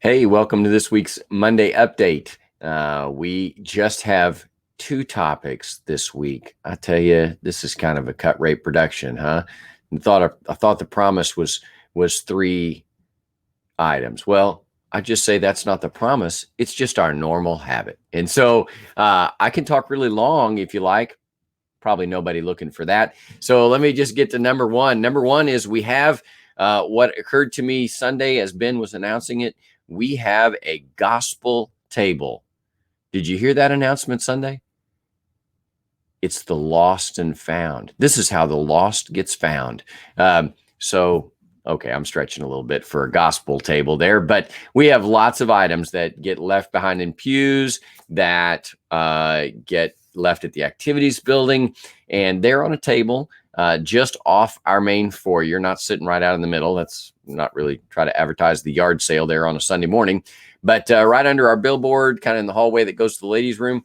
Hey, welcome to this week's Monday Update. We just have two topics this week. I tell you, this is kind of a cut rate production, huh? I thought the promise was three items. Well, I just say that's not the promise. It's just our normal habit. And so I can talk really long if you like. Probably nobody looking for that. So let me just get to number one. Number one is we have what occurred to me Sunday as Ben was announcing it. We have a gospel table. Did you hear that announcement Sunday? It's the lost and found. This is how the lost gets found. Okay, I'm stretching a little bit for a gospel table there, but we have lots of items that get left behind in pews, that get left at the activities building, and they're on a table just off our main foyer. You're not sitting right out in the middle. That's not really try to advertise the yard sale there on a Sunday morning, but right under our billboard, kind of in the hallway that goes to the ladies' room,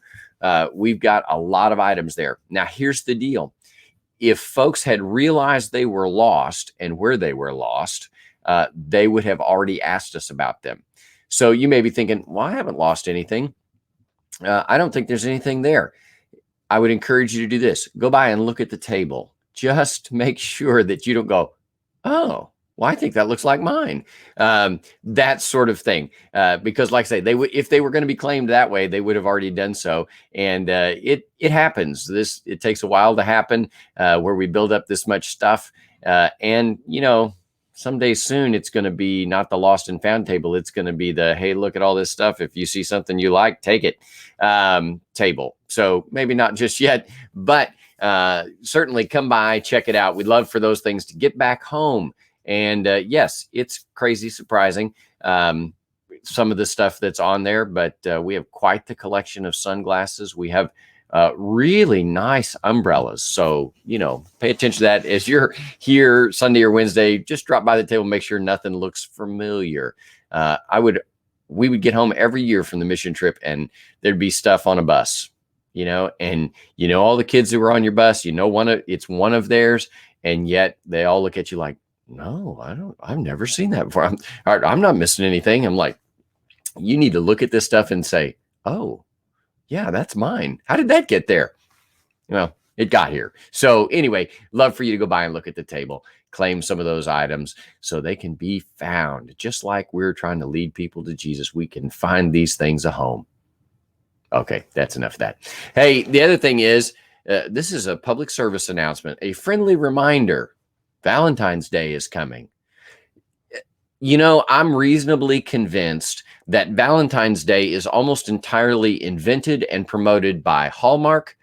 we've got a lot of items there. Now, here's the deal. If folks had realized they were lost and where they were lost, they would have already asked us about them. So you may be thinking, well, I haven't lost anything. I don't think there's anything there. I would encourage you to do this. Go by and look at the table. Just make sure that you don't go, oh, well, I think that looks like mine. That sort of thing. Because like I say, they would, if they were going to be claimed that way, they would have already done so. And it happens. It takes a while to happen where we build up this much stuff. And, someday soon it's going to be not the lost and found table. It's going to be the, hey, look at all this stuff. If you see something you like, take it table. So maybe not just yet, but certainly come by, check it out. We'd love for those things to get back home. And yes, it's crazy surprising, some of the stuff that's on there, but we have quite the collection of sunglasses. We have really nice umbrellas. So, pay attention to that. As you're here Sunday or Wednesday, just drop by the table, make sure nothing looks familiar. We would get home every year from the mission trip and there'd be stuff on a bus, and all the kids who were on your bus, it's one of theirs. And yet they all look at you like, no, I've never seen that before. I'm not missing anything. I'm like, you need to look at this stuff and say, oh, yeah, that's mine. How did that get there? Well, it got here. So anyway, love for you to go by and look at the table, claim some of those items so they can be found. Just like we're trying to lead people to Jesus, we can find these things a home. Okay, that's enough of that. Hey, the other thing is, this is a public service announcement, a friendly reminder. Valentine's Day is coming. I'm reasonably convinced that Valentine's Day is almost entirely invented and promoted by Hallmark,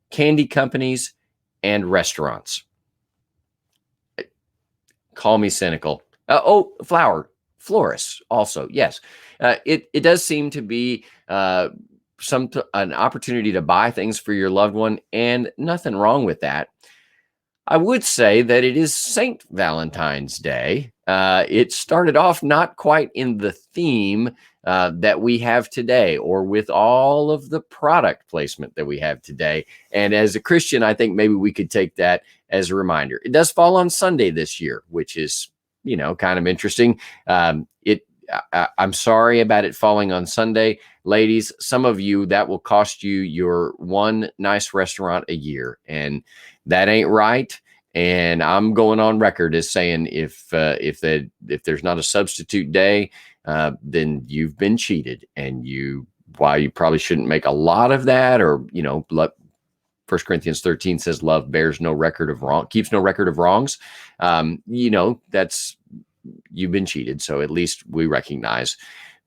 candy companies, and restaurants. Call me cynical. Florists also. Yes. It does seem to be an opportunity to buy things for your loved one, and nothing wrong with that. I would say that it is St. Valentine's Day. It started off not quite in the theme that we have today, or with all of the product placement that we have today. And as a Christian, I think maybe we could take that as a reminder. It does fall on Sunday this year, which is, kind of interesting. I'm sorry about it falling on Sunday. Ladies, some of you, that will cost you your one nice restaurant a year, and that ain't right. And I'm going on record as saying if there's not a substitute day, then you've been cheated. And while you probably shouldn't make a lot of that, or 1 Corinthians 13 says love bears no record of wrong, keeps no record of wrongs. You've been cheated. So at least we recognize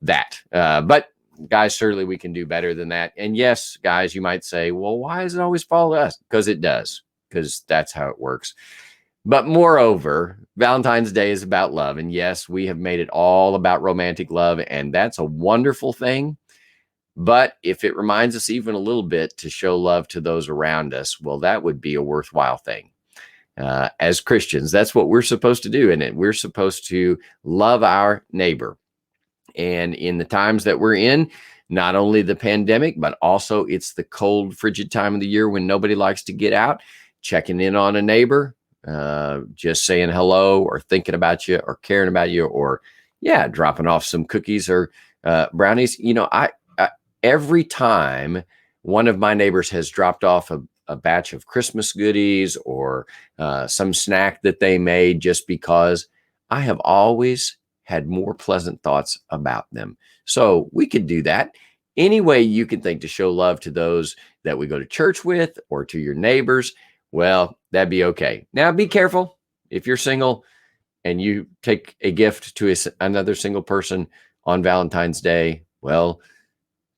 that. But guys, certainly we can do better than that. And yes, guys, you might say, well, why does it always fall to us? Because it does, because that's how it works. But moreover, Valentine's Day is about love. And yes, we have made it all about romantic love, and that's a wonderful thing. But if it reminds us even a little bit to show love to those around us, well, that would be a worthwhile thing. As Christians, that's what we're supposed to do. And we're supposed to love our neighbor. And in the times that we're in, not only the pandemic, but also it's the cold, frigid time of the year when nobody likes to get out, checking in on a neighbor, just saying hello, or thinking about you, or caring about you, or dropping off some cookies or Brownies, I every time one of my neighbors has dropped off a batch of Christmas goodies or some snack that they made, just because, I have always had more pleasant thoughts about them. So we could do that any way you can think to show love to those that we go to church with or to your neighbors. Well, that'd be okay. Now, be careful if you're single and you take a gift to another single person on Valentine's Day. Well,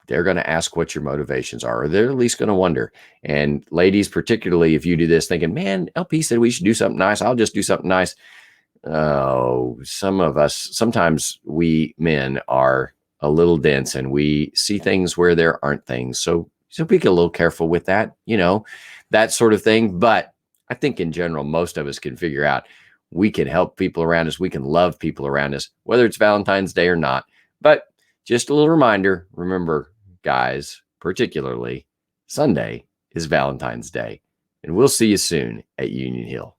they're going to ask what your motivations are, or they're at least going to wonder. And ladies, particularly if you do this thinking, man, LP said we should do something nice, I'll just do something nice. Oh, some of us, sometimes we men are a little dense and we see things where there aren't things. So be a little careful with that, that sort of thing. But I think in general, most of us can figure out we can help people around us. We can love people around us, whether it's Valentine's Day or not. But just a little reminder, remember, guys, particularly Sunday is Valentine's Day. And we'll see you soon at Union Hill.